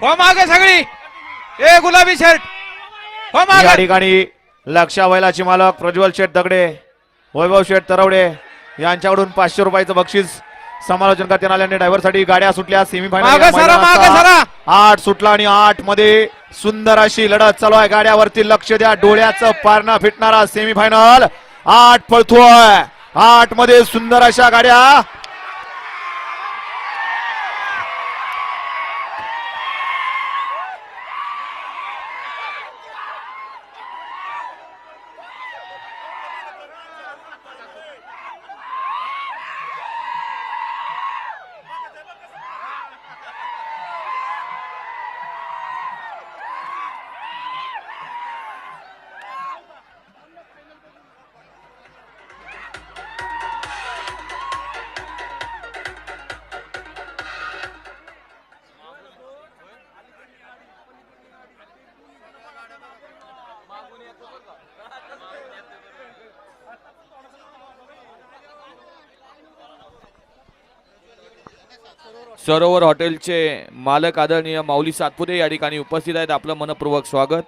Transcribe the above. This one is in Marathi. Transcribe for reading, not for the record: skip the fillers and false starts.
हो मागे सगळी ए गुलाबी शर्ट हो या मागे ठिकाणी लक्षा बैलाची मालक प्रज्वल शेठ दगडे, वैभव शेठ तरवडे यांच्याकडून 500 रुपयाचं बक्षीस समालोचन करण्यात आल्याने ड्रायव्हरसाठी गाड्या सुटल्या. मागे सेमीफायनल सरा मागे सरा 8 सुटला आणि 8 मध्ये सुंदर अशी लढत चालू आहे. गाड्यावरती लक्ष द्या, डोळ्याचं पारणा फिटणारा सेमीफायनल 8 पळतोय. 8 मध्ये सुंदर अशा गाड्या. सरोवर हॉटेलचे मालक आदरणीय माऊली सातपुते या ठिकाणी उपस्थित आहेत. आपलं मनपूर्वक स्वागत.